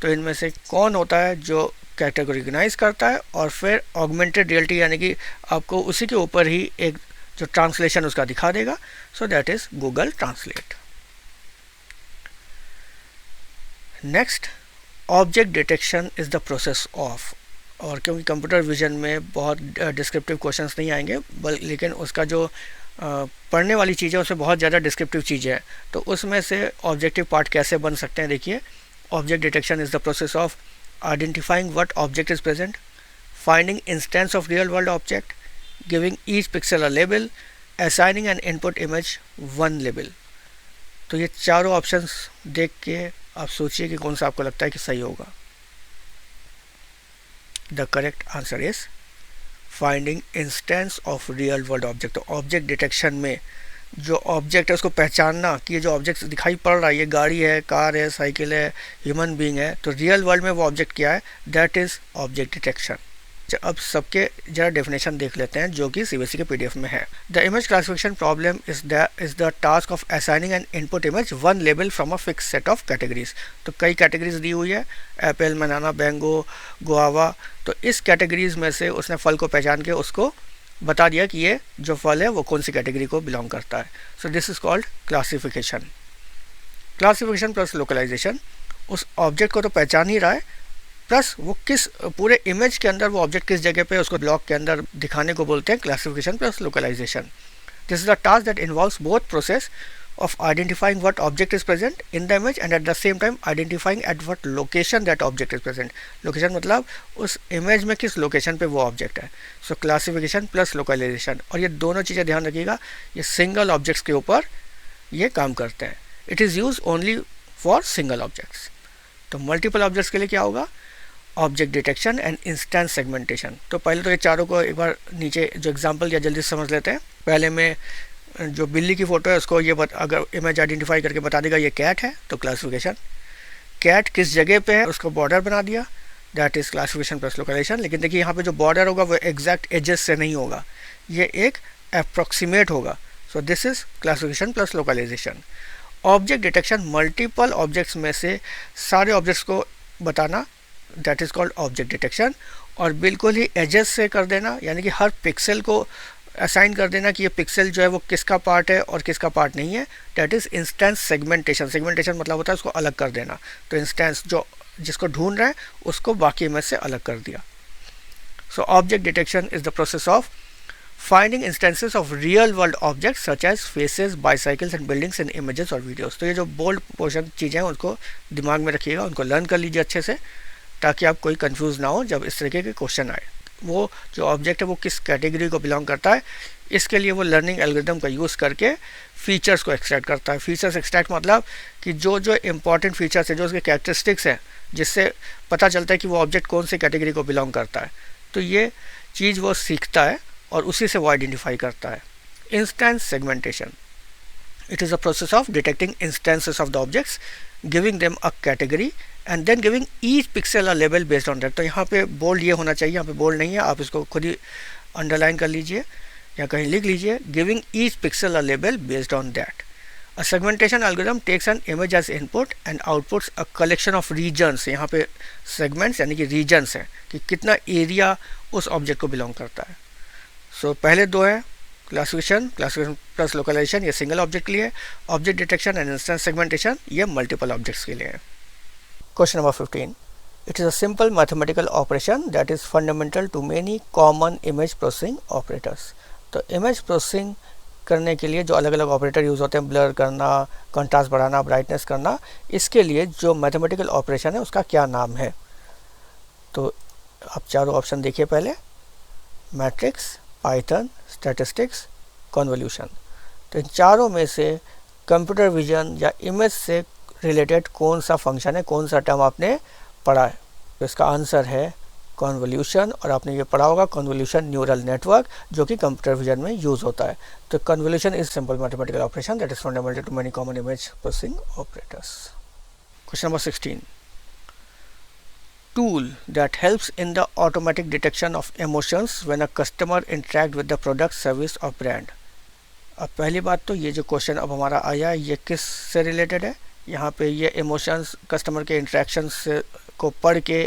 तो इनमें से कौन होता है जो कैरेक्टर को रिकग्नाइज करता है और फिर ऑगमेंटेड रियलिटी यानी कि आपको उसी के ऊपर ही एक जो ट्रांसलेशन उसका दिखा देगा, so that is Google translate. Next, object detection is the process of, और क्योंकि कंप्यूटर विजन में बहुत डिस्क्रिप्टिव क्वेश्चंस नहीं आएंगे लेकिन उसका जो पढ़ने वाली चीज़ें उसमें बहुत ज़्यादा डिस्क्रिप्टिव चीज़ें हैं, तो उसमें से ऑब्जेक्टिव पार्ट कैसे बन सकते हैं। देखिए, object detection is the process of identifying what object is present, finding instance of real world object, giving each pixel a label, assigning N input image one label. तो ये चारों ऑप्शंस देख के आप सोचिए कि कौन सा आपको लगता है कि सही होगा। The correct answer is finding instance of real world object. तो ऑब्जेक्ट डिटेक्शन में जो ऑब्जेक्ट है उसको पहचानना कि ये जो ऑब्जेक्ट दिखाई पड़ रहा है, ये गाड़ी है, कार है, साइकिल है, ह्यूमन बीइंग है, तो रियल वर्ल्ड में वो ऑब्जेक्ट क्या है, दैट इज ऑब्जेक्ट डिटेक्शन। अब सबके जरा डेफिनेशन देख लेते हैं जो कि सीबीएसई के पीडीएफ में है। The image classification problem is the task of assigning N input image one label from a fix set of categories. तो कई कैटेगरीज दी हुई है, एप्पल, बनाना, मैंगो, गुआवा। तो इस कैटेगरीज में से उसने फल को पहचान के उसको बता दिया कि ये जो फल है वो कौन सी कैटेगरी को बिलोंग करता है। So this is called classification. Classification plus localization, उस ऑब्जेक्ट को तो पहचान ही रहा है, प्लस वो किस पूरे इमेज के अंदर वो ऑब्जेक्ट किस जगह पे उसको ब्लॉक के अंदर दिखाने को बोलते हैं classification plus localization. This is the task that involves both process of identifying what object is present in the image and at the same time identifying at what location that object is present. Location मतलब उस image में किस location पे वो object है। So classification plus localization, और ये दोनों चीज़ें ध्यान रखिएगा, ये single objects के ऊपर ये काम करते हैं। It is used only for single objects. तो multiple objects के लिए क्या होगा, object detection and instance segmentation. तो पहले तो ये चारों को एक बार नीचे जो एग्जांपल दिया जल्दी से समझ लेते हैं। पहले में जो बिल्ली की फ़ोटो है उसको ये अगर इमेज आइडेंटिफाई करके बता देगा ये कैट है, तो क्लासिफिकेशन। कैट किस जगह पे है उसको बॉर्डर बना दिया, that is classification plus localization. लेकिन देखिए यहाँ पे जो बॉर्डर होगा वो एग्जैक्ट एजेस से नहीं होगा, ये एक अप्रॉक्सीमेट होगा। So this is classification plus localization. Object detection, multiple objects में से सारे ऑब्जेक्ट्स को बताना, that is called object detection. और बिल्कुल ही एजेस से कर देना, यानी कि हर पिक्सल को असाइन कर देना कि ये पिक्सल जो है वो किसका पार्ट है और किसका पार्ट नहीं है, that is instance segmentation. Segmentation मतलब होता है उसको अलग कर देना। तो इंस्टेंस जो जिसको ढूंढ रहे हैं उसको बाकी इमेज से अलग कर दिया। So object detection is the process of finding instances of real world objects such as faces, bicycles and buildings in images और वीडियोस। तो ये जो बोल्ड पोर्शन चीज़ें हैं उनको दिमाग में रखिएगा, उनको लर्न कर लीजिए अच्छे से, ताकि आप कोई कंफ्यूज ना हो जब इस तरीके के क्वेश्चन आए। वो जो ऑब्जेक्ट है वो किस कैटेगरी को बिलोंग करता है, इसके लिए वो लर्निंग एल्गोरिथम का यूज़ करके फीचर्स को एक्सट्रैक्ट करता है। फीचर्स एक्सट्रैक्ट मतलब कि जो जो इंपॉर्टेंट फीचर्स है, जो उसके कैरेक्टरिस्टिक्स हैं, जिससे पता चलता है कि वो ऑब्जेक्ट कौन सी कैटेगरी को बिलोंग करता है, तो ये चीज़ वो सीखता है और उसी से वो आइडेंटिफाई करता है। Instance segmentation, it is a process of detecting instances of the objects, giving them a category and then giving each pixel a label based on that। तो यहाँ पे बोल्ड ये होना चाहिए, यहाँ पे बोल्ड नहीं है, आप इसको खुद ही अंडरलाइन कर लीजिए या कहीं लिख लीजिए, giving each pixel a label based on that। A segmentation algorithm takes an image as input and outputs a collection of regions। यहाँ पे segments यानी कि regions हैं कि कितना एरिया उस ऑब्जेक्ट को बिलोंग करता है। सो पहले दो है क्लासिफिकेशन प्लस लोकलाइजेशन, ये सिंगल ऑब्जेक्ट के लिए, object detection and instance segmentation ये मल्टीपल ऑब्जेक्ट्स के लिए है। Question number 15, it is a simple mathematical operation that is fundamental to many common image processing operators. तो इमेज प्रोसेसिंग करने के लिए जो अलग अलग ऑपरेटर यूज़ होते हैं, ब्लर करना, कंट्रास्ट बढ़ाना, ब्राइटनेस करना, इसके लिए जो मैथमेटिकल ऑपरेशन है उसका क्या नाम है। तो आप चारों ऑप्शन देखिए पहले, मैट्रिक्स, पाइथन, स्टैटिस्टिक्स, कन्वोल्यूशन। तो इन चारों में से कंप्यूटर विजन या इमेज से रिलेटेड कौन सा फंक्शन है, कौन सा टर्म आपने पढ़ा है। तो इसका आंसर है कन्वोल्यूशन, और आपने ये पढ़ा होगा कन्वोल्यूशन न्यूरल नेटवर्क, जो कि कंप्यूटर विजन में यूज़ होता है। तो convolution is simple mathematical operation that is fundamental to many common image processing operators. Question number 16, tool that helps in the automatic detection of emotions when a customer interact with the product, service or brand. अब पहली बात तो ये जो question अब हमारा आया ये किस से रिलेटेड है? यहाँ पे ये इमोशंस, कस्टमर के इंटरेक्शंस को पढ़ के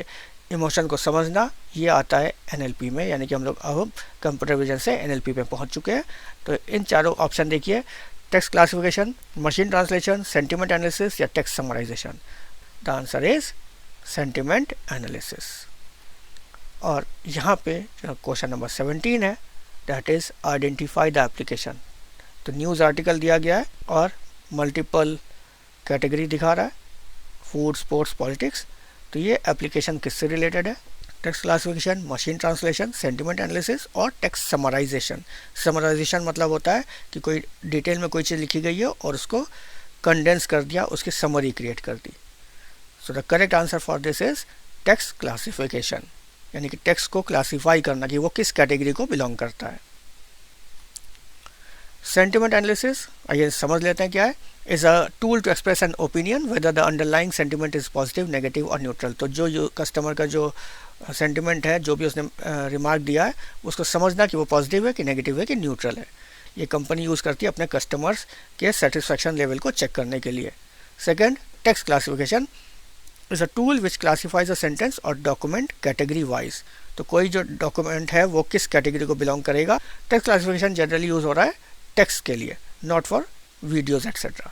इमोशन को समझना, ये आता है एनएलपी में, यानी कि हम लोग अब कंप्यूटर विजन से एनएलपी पे पहुँच चुके हैं। तो इन चारों ऑप्शन देखिए, text classification, machine translation, sentiment analysis या text summarization. The answer is sentiment analysis. और यहाँ पे जो क्वेश्चन नंबर 17 है, that is identify the application. तो न्यूज़ आर्टिकल दिया गया है और मल्टीपल कैटेगरी दिखा रहा है, फूड, स्पोर्ट्स, पॉलिटिक्स। तो ये एप्लीकेशन किससे रिलेटेड है? Text classification, machine translation, sentiment analysis और टेक्स्ट समराइजेशन। समराइजेशन मतलब होता है कि कोई डिटेल में कोई चीज़ लिखी गई है और उसको कंडेंस कर दिया, उसकी समरी क्रिएट कर दी। So the correct answer for this is text classification, यानी कि टेक्स्ट को क्लासीफाई करना कि वो किस कैटेगरी को बिलोंग करता है। सेंटिमेंट एनालिसिस, आइए समझ लेते हैं क्या है। Is a tool to express an opinion whether the underlying sentiment is positive, negative और न्यूट्रल। तो जो कस्टमर का जो सेंटिमेंट है, जो भी उसने रिमार्क दिया है, उसको समझना कि वो पॉजिटिव है कि नेगेटिव है कि न्यूट्रल है। ये कंपनी यूज़ करती है अपने कस्टमर्स के सेटिस्फेक्शन लेवल को चेक करने के लिए। Second, text classification is a tool which classifies a sentence और डॉक्यूमेंट कैटेगरी वाइज। तो कोई जो डॉक्यूमेंट है वो किस कैटेगरी को बिलोंग करेगा। टेक्स्ट क्लासिफिकेशन जनरली यूज़ हो रहा है टेक्स्ट के लिए, not for videos etcetera.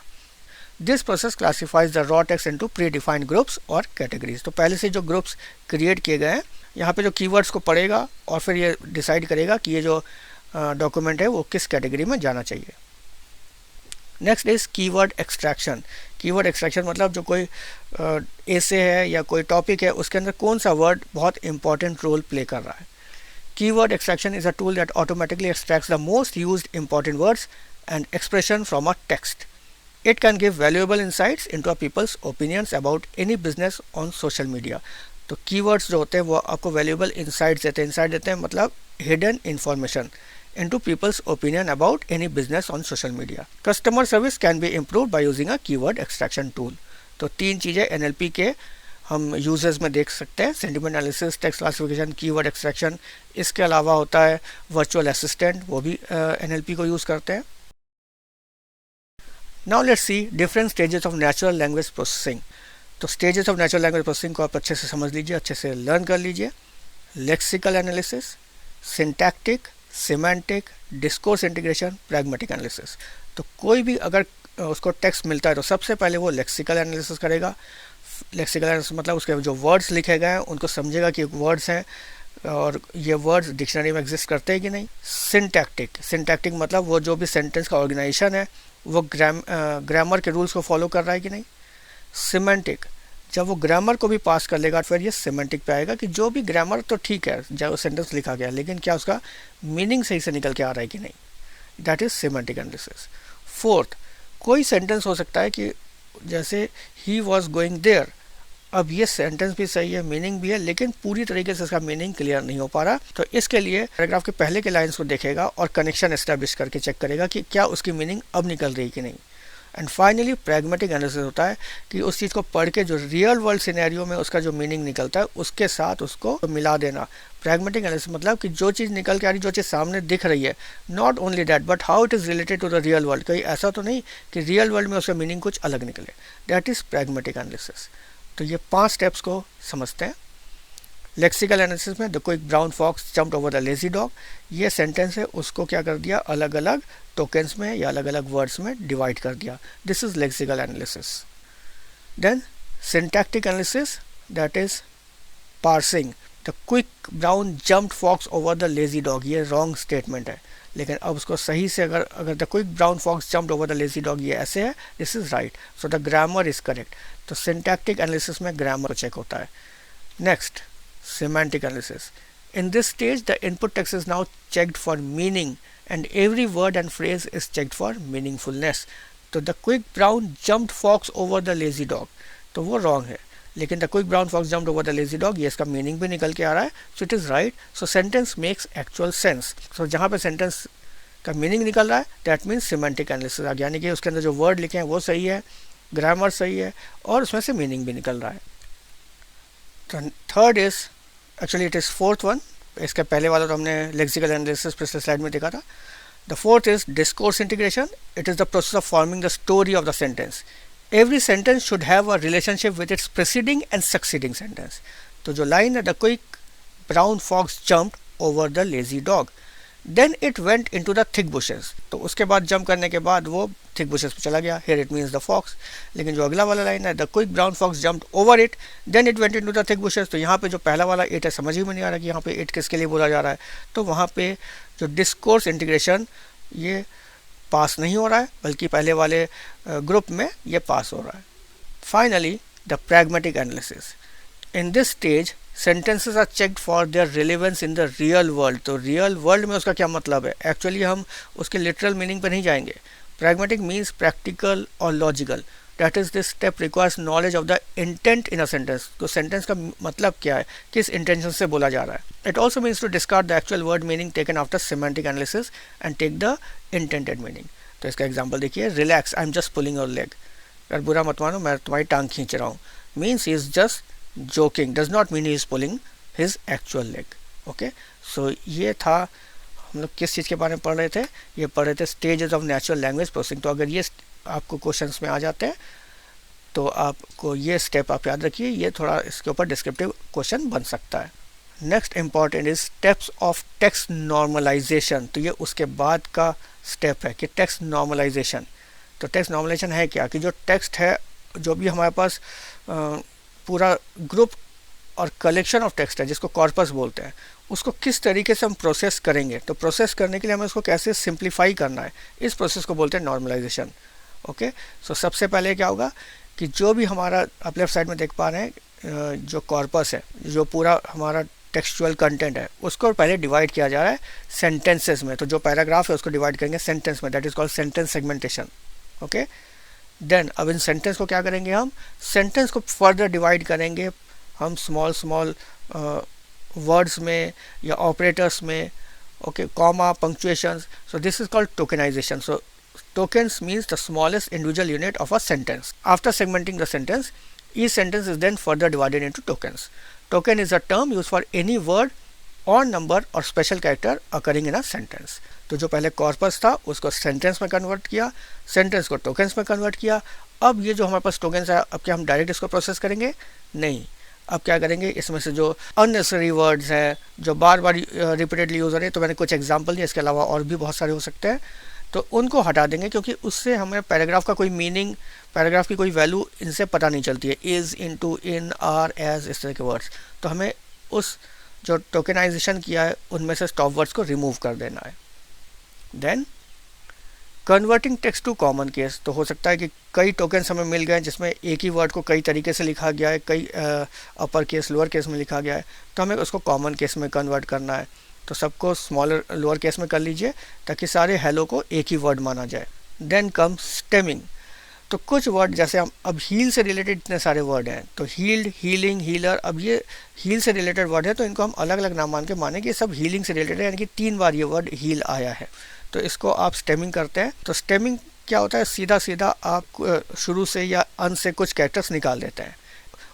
This process classifies the raw text into pre defined groups और कैटेगरीज। तो पहले से जो ग्रुप्स क्रिएट किए गए हैं, यहाँ पे जो कीवर्ड्स को पढ़ेगा और फिर ये डिसाइड करेगा कि ये जो डॉक्यूमेंट है वो किस कैटेगरी में जाना चाहिए। Next is keyword extraction. Keyword extraction मतलब जो कोई एसे है या कोई टॉपिक है, उसके अंदर कौन सा वर्ड बहुत इंपॉर्टेंट रोल प्ले कर रहा है। Keyword extraction is a tool that automatically extracts the most used important words and expression from a text. It can give valuable insights into a people's opinions about any business on social media. तो keywords जो होते हैं वो आपको valuable insights देते हैं। insight देते हैं मतलब hidden information into people's opinion about any business on social media. Customer service can be improved by using a keyword extraction tool. तो तीन चीज़ें NLP के हम यूजर्स में देख सकते हैं, sentiment analysis, text classification, keyword extraction. इसके अलावा होता है वर्चुअल असिस्टेंट, वो भी एनएलपी को यूज़ करते हैं। Now let's see different stages of natural language processing. तो stages of natural language processing को आप अच्छे से समझ लीजिए, अच्छे से लर्न कर लीजिए। Lexical analysis, syntactic, semantic, discourse integration, pragmatic analysis. तो कोई भी अगर उसको टेक्स्ट मिलता है तो सबसे पहले वो लेक्सिकल एनालिसिस करेगा। लेक्सिकल एनालिसिस मतलब उसके जो वर्ड्स लिखे गए हैं उनको समझेगा कि वर्ड्स हैं और ये वर्ड्स डिक्शनरी में एग्जिस्ट करते हैं कि नहीं। सिंटैक्टिक मतलब वो जो भी सेंटेंस का ऑर्गेनाइजेशन है वो ग्रामर के रूल्स को फॉलो कर रहा है कि नहीं। सिमेंटिक, जब वो ग्रामर को भी पास कर लेगा फिर ये सिमेंटिक पे आएगा कि जो भी ग्रामर तो ठीक है, जब सेंटेंस लिखा गया, लेकिन क्या उसका मीनिंग सही से निकल के आ रहा है कि नहीं। That is semantic analysis. Fourth, कोई सेंटेंस हो सकता है कि जैसे ही वॉज गोइंग देयर, अब ये सेंटेंस भी सही है, मीनिंग भी है, लेकिन पूरी तरीके से इसका मीनिंग क्लियर नहीं हो पा रहा। तो इसके लिए पैराग्राफ के पहले के लाइंस को देखेगा और कनेक्शन एस्टेब्लिश करके चेक करेगा कि क्या उसकी मीनिंग अब निकल रही कि नहीं। एंड फाइनली प्रैग्मेटिक एनालिसिस होता है कि उस चीज़ को पढ़ के जो रियल वर्ल्ड सिनेरियो में उसका जो मीनिंग निकलता है उसके साथ उसको मिला देना। प्रैग्मेटिक एनालिसिस मतलब कि जो चीज़ निकल के आ रही, जो चीज़ सामने दिख रही है, not only that but how it is related to the real world. कहीं ऐसा तो नहीं कि रियल वर्ल्ड में उसका मीनिंग कुछ अलग निकले। That is pragmatic analysis. तो ये 5 स्टेप्स को समझते हैं। लेक्सिकल एनालिसिस में the quick brown fox jumped over the lazy dog, ये सेंटेंस है उसको क्या कर दिया, अलग अलग टोकन्स में या अलग अलग वर्ड्स में डिवाइड कर दिया। This is lexical analysis. Then syntactic analysis, that is parsing. The quick brown jumped fox over the lazy dog, ये रॉन्ग स्टेटमेंट है, लेकिन अब उसको सही से अगर the quick brown fox jumped over the lazy dog ये ऐसे है, this is right, so the grammar is correct. तो सिंटैक्टिक एनालिसिस में ग्रामर चेक होता है। Next, semantic analysis. In this stage, the input text is now checked for meaning and every word and phrase is checked for meaningfulness. तो the quick brown jumped fox over the lazy dog, तो वो wrong है, लेकिन the quick brown fox jumped over the lazy dog, ये इसका meaning भी निकल के आ रहा है, so it is right. So sentence makes actual sense. So जहाँ पे sentence का meaning निकल रहा है, that means semantic analysis आ गया, यानी कि उसके अंदर जो word लिखे हैं वो सही है, grammar सही है और उसमें से meaning भी निकल रहा है। Third is actually it is fourth one, इसके पहले वाला तो हमने लेक्सिकल एनालिसिस पिछले स्लाइड में देखा था. The fourth is discourse integration. It is the process of forming the story of the sentence. Every sentence should have a relationship with its preceding and succeeding sentence. तो जो line है, the quick brown fox jumped over the lazy dog, then it went into the thick bushes. तो उसके बाद jump करने के बाद वो थिक बुशेस पे चला गया. Here it means the fox. लेकिन जो अगला वाला लाइन है, the quick brown fox jumped over it, then it went into the thick bushes, तो यहाँ पे जो पहला वाला इट है समझ ही में नहीं आ रहा कि यहाँ पे इट किसके लिए बोला जा रहा है. तो वहाँ पे जो डिस्कोर्स इंटीग्रेशन ये पास नहीं हो रहा है, बल्कि पहले वाले ग्रुप में ये पास हो रहा है. Finally the pragmatic analysis. In this stage sentences are checked for their relevance in the real world. तो रियल वर्ल्ड में उसका क्या मतलब है, एक्चुअली हम उसके लिटरल मीनिंग पर नहीं जाएंगे. प्रैग्मेटिक मीन्स प्रैक्टिकल और logical. That is this step requires knowledge of the intent in a sentence. तो सेंटेंस का मतलब क्या है, किस इंटेंशन से बोला जा रहा है. It also means to discard the actual word meaning taken after semantic analysis and take the intended meaning. तो इसका एग्जाम्पल देखिए, relax, I am just pulling your leg. अगर बुरा मत मानो, मैं तुम्हारी टांग खींच रहा हूँ, means he is just joking, does not mean he is pulling his actual leg. Okay, so ये था, हम लोग किस चीज़ के बारे में पढ़ रहे थे, ये पढ़ रहे थे stages of natural language processing. तो अगर ये आपको क्वेश्चंस में आ जाते हैं तो आपको ये स्टेप आप याद रखिए, ये थोड़ा इसके ऊपर डिस्क्रिप्टिव क्वेश्चन बन सकता है. Next important is steps of text normalization. तो ये उसके बाद का स्टेप है कि टेक्स्ट नॉर्मलाइजेशन. तो टेक्स्ट नॉर्मलाइजेशन है क्या, कि जो टेक्स्ट है, जो भी हमारे पास पूरा ग्रुप और कलेक्शन ऑफ टेक्स्ट है जिसको कॉर्पस बोलते हैं, उसको किस तरीके से हम प्रोसेस करेंगे. तो प्रोसेस करने के लिए हमें उसको कैसे सिंप्लीफाई करना है, इस प्रोसेस को बोलते हैं नॉर्मलाइजेशन. ओके, सो सबसे पहले क्या होगा कि जो भी हमारा आप लेफ्ट साइड में देख पा रहे हैं, जो कॉर्पस है, जो पूरा हमारा टेक्सचुअल कंटेंट है, उसको पहले डिवाइड किया जा रहा है सेंटेंसेस में. तो जो पैराग्राफ है उसको डिवाइड करेंगे सेंटेंस में, that is called sentence segmentation. Okay, then अब इन सेंटेंस को क्या करेंगे, हम सेंटेंस को फर्दर डिवाइड करेंगे हम स्मॉल वर्ड्स में या ऑपरेटर्स में. Okay, comma, punctuations. So this is called tokenization. So tokens means the smallest individual unit of a sentence. After segmenting the sentence, each sentence is then further divided into tokens. Token is a term used for any word or number or special character occurring in a sentence. तो जो पहले corpus था उसको sentence में convert किया, sentence को tokens में convert किया. अब ये जो हमारे पास टोकन्स है, अब क्या हम डायरेक्ट इसको प्रोसेस करेंगे, नहीं. अब क्या करेंगे, इसमें से जो अननेसेसरी वर्ड्स हैं, जो बार बार रिपीटेडली यूज हो रहे हैं, तो मैंने कुछ एग्जांपल दिए, इसके अलावा और भी बहुत सारे हो सकते हैं, तो उनको हटा देंगे, क्योंकि उससे हमें पैराग्राफ का कोई मीनिंग, पैराग्राफ की कोई वैल्यू इनसे पता नहीं चलती है. Is, into, in, are, as, इस तरह के वर्ड्स. तो हमें उस जो टोकेनाइजेशन किया है उनमें से स्टॉप वर्ड्स को रिमूव कर देना है. Then converting text to common case. तो हो सकता है कि कई टोकन्स हमें मिल गए जिसमें एक ही वर्ड को कई तरीके से लिखा गया है, कई अपर केस, लोअर केस में लिखा गया है, तो हमें उसको कॉमन केस में कन्वर्ट करना है. तो सबको स्मॉलर लोअर केस में कर लीजिए ताकि सारे हेलो को एक ही वर्ड माना जाए. Then come stemming. तो कुछ वर्ड, जैसे हम अब हील से रिलेटेड इतने सारे वर्ड हैं, तो हील्ड, हीलिंग, हीलर, अब ये हील से रिलेटेड वर्ड है, तो इनको हम अलग अलग नाम मान के माने कि सब हीलिंग से रिलेटेड है, यानी कि 3 बार ये वर्ड हील आया है, तो इसको आप स्टेमिंग करते हैं. तो स्टेमिंग क्या होता है, सीधा सीधा आप शुरू से या अंत से कुछ कैरेक्टर्स निकाल देते हैं.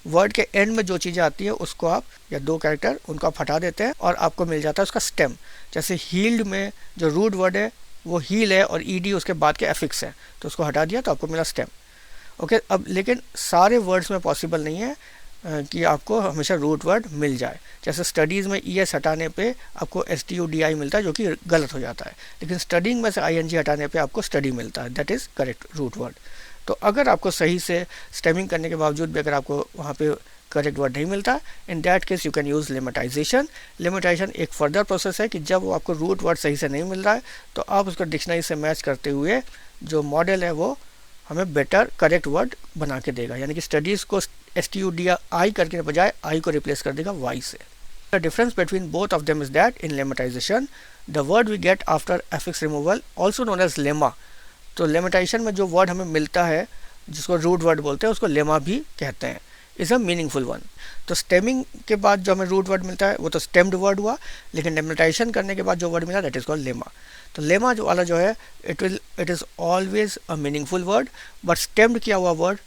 वर्ड के एंड में जो चीज़ें आती है उसको आप, या 2 कैरेक्टर, उनको आप हटा देते हैं और आपको मिल जाता है उसका स्टेम. जैसे हील्ड में जो रूट वर्ड है वो हील है और ईडी उसके बाद के एफिक्स है, तो उसको हटा दिया तो आपको मिला स्टेम. ओके, अब लेकिन सारे वर्ड्स में पॉसिबल नहीं है कि आपको हमेशा रूट वर्ड मिल जाए. जैसे स्टडीज़ में ES हटाने पे आपको STUDI मिलता है, जो कि गलत हो जाता है, लेकिन स्टडिंग में से ING हटाने पे आपको स्टडी मिलता है, that is correct root word. तो अगर आपको सही से स्टेमिंग करने के बावजूद भी अगर आपको वहाँ पे करेक्ट वर्ड नहीं मिलता, in that case you can use lemmatization. Lemmatization एक फर्दर प्रोसेस है कि जब वो आपको रूट वर्ड सही से नहीं मिल रहा है तो आप उसको डिक्शनरी से मैच करते हुए जो मॉडल है वो हमें बेटर करेक्ट वर्ड बना के देगा, यानी कि स्टडीज़ को STUDI करके बजाय आई को रिप्लेस कर देगा Y से. The difference between both of them is that in lemmatization the word we get after affix removal also known as lemma. तो लिमिटाइजेशन में जो वर्ड हमें मिलता है जिसको रूट वर्ड बोलते हैं उसको लेमा भी कहते हैं, इज़ अ मीनिंगफुल वन. तो स्टेमिंग के बाद जो हमें रूट वर्ड मिलता है वो तो स्टेम्ड वर्ड हुआ, लेकिन लिमिटाइजेशन करने के बाद जो वर्ड मिला दैट इज़ कॉल्ड लेमा. तो लेमा जो वाला जो है it is always a meaningful word, but stemmed किया हुआ word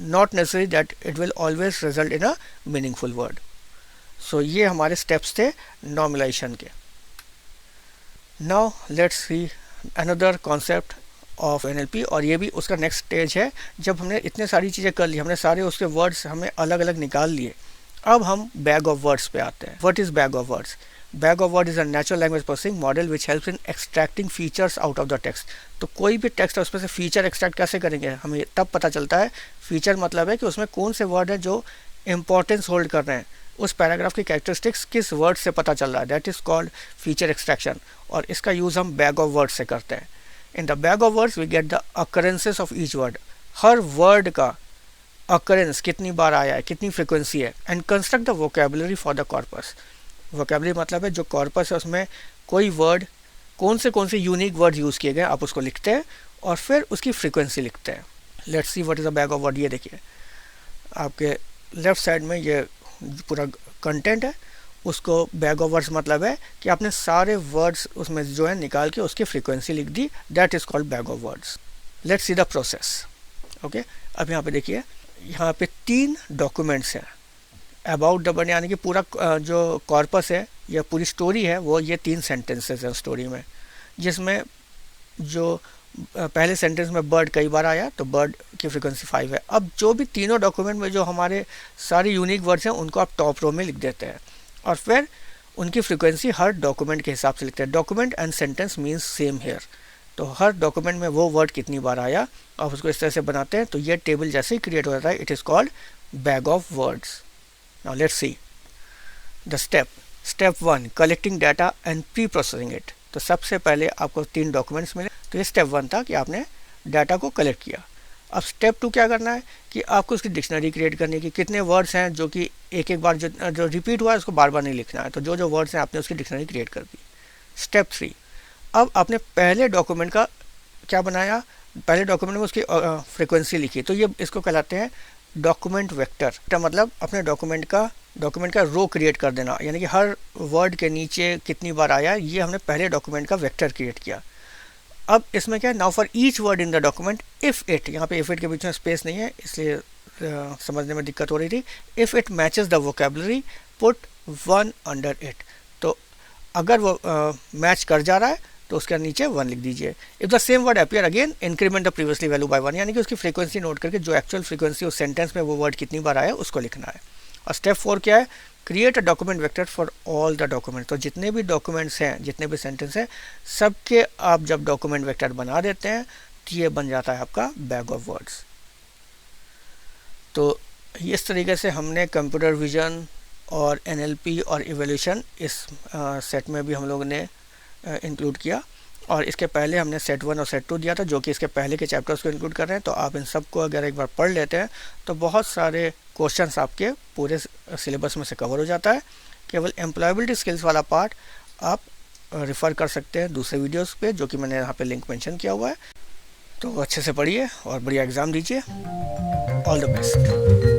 not necessary that it will always result in a meaningful word. So ये हमारे स्टेप्स थे नॉर्मलाइजेशन के। Now let's see another concept of NLP, और ये भी उसका नेक्स्ट स्टेज है। जब हमने इतने सारी चीज़ें कर ली, हमने सारे उसके वर्ड्स हमें अलग अलग निकाल लिए, अब हम बैग ऑफ वर्ड्स पे आते हैं। What is bag of words? Bag of word is a natural language processing model which helps in extracting features out of the text. तो कोई भी टेक्स्ट है उसमें से फीचर एक्सट्रैक्ट कैसे करेंगे, हमें तब पता चलता है। फीचर मतलब है कि उसमें कौन से वर्ड है जो इंपॉर्टेंस होल्ड कर रहे हैं, उस पैराग्राफ की कैरेक्टरिस्टिक्स किस वर्ड से पता चल रहा है, that is called feature extraction. और इसका यूज़ हम बैग ऑफ वर्ड से करते हैं। In the bag of words we get the occurrences of each word, हर वर्ड का अकरेंस कितनी बार आया है, कितनी फ्रिक्वेंसी है, and construct the vocabulary for the corpus. Vocabulary मतलब है जो कॉर्पस है उसमें कोई वर्ड, कौन से यूनिक वर्ड यूज़ किए गए आप उसको लिखते हैं और फिर उसकी फ्रिक्वेंसी लिखते हैं। Let's see what is a bag of word. ये देखिए आपके लेफ्ट साइड में ये पूरा कंटेंट है, उसको बैग ऑफ वर्ड्स मतलब है कि आपने सारे वर्ड्स उसमें जो है निकाल के उसकी फ्रीक्वेंसी लिख दी, that is called bag of words. Let's see the process. Okay, अब यहाँ पे देखिए, यहाँ पे 3 डॉक्यूमेंट्स हैं अबाउट द बर्ड, यानी कि पूरा जो कॉर्पस है या पूरी स्टोरी है वो ये 3 सेंटेंसेस हैं स्टोरी में, जिसमें जो पहले सेंटेंस में बर्ड कई बार आया तो बर्ड की फ्रीक्वेंसी 5 है। अब जो भी तीनों डॉक्यूमेंट में जो हमारे सारे यूनिक वर्ड्स हैं उनको आप टॉप रो में लिख देते हैं और फिर उनकी फ्रीक्वेंसी हर डॉक्यूमेंट के हिसाब से लिखते हैं। Document and sentence means same here, तो हर डॉक्यूमेंट में वो वर्ड कितनी बार आया आप उसको इस तरह से बनाते हैं, तो ये टेबल जैसे ही क्रिएट हो जाता है। It is called bag of words. Now let's see the step 1, collecting data and pre processing it. तो सबसे पहले आपको 3 डॉक्यूमेंट्स मिले, तो ये स्टेप 1 था कि आपने डाटा को कलेक्ट किया। अब स्टेप 2 क्या करना है कि आपको उसकी डिक्शनरी क्रिएट करने की, कितने वर्ड्स हैं जो कि एक बार जो रिपीट हुआ है उसको बार बार नहीं लिखना है, तो जो वर्ड्स हैं आपने उसकी डिक्शनरी क्रिएट कर दी। स्टेप 3, अब आपने पहले डॉक्यूमेंट का क्या बनाया, पहले डॉक्यूमेंट में उसकी फ्रिक्वेंसी लिखी, तो ये इसको कहलाते हैं डॉक्यूमेंट वेक्टर। मतलब अपने डॉक्यूमेंट का रो क्रिएट कर देना, यानी कि हर वर्ड के नीचे कितनी बार आया, ये हमने पहले डॉक्यूमेंट का वेक्टर क्रिएट किया। अब इसमें क्या है, now for each word in the document if it, यहाँ पे इफ़ इट के बीच में स्पेस नहीं है इसलिए समझने में दिक्कत हो रही थी। If it matches the vocabulary put 1 under it, तो अगर वो मैच कर जा रहा है तो उसके नीचे 1 लिख दीजिए। If the same word appear again increment the previously value by 1, यानी कि उसकी फ्रीक्वेंसी नोट करके जो एक्चुअल फ्रीक्वेंसी उस सेंटेंस में वो वर्ड कितनी बार आया उसको लिखना है। और स्टेप 4 क्या है, create a document vector for all the document. तो जितने भी डॉक्यूमेंट्स हैं, जितने भी सेंटेंस हैं, सबके आप जब डॉक्यूमेंट वेक्टर बना देते हैं तो ये बन जाता है आपका बैग ऑफ वर्ड्स। तो इस तरीके से हमने कंप्यूटर विजन और NLP और इवोल्यूशन इस सेट में भी हम लोग ने इंक्लूड किया, और इसके पहले हमने सेट 1 और सेट 2 दिया था जो कि इसके पहले के चैप्टर्स को इंक्लूड कर रहे हैं। तो आप इन सब को अगर एक बार पढ़ लेते हैं तो बहुत सारे क्वेश्चंस आपके पूरे सिलेबस में से कवर हो जाता है। केवल एम्प्लॉयबिलिटी स्किल्स वाला पार्ट आप रेफ़र कर सकते हैं दूसरे वीडियोस पे, जो कि मैंने यहाँ पे लिंक मेंशन किया हुआ है। तो अच्छे से पढ़िए और बढ़िया एग्ज़ाम दीजिए। All the best.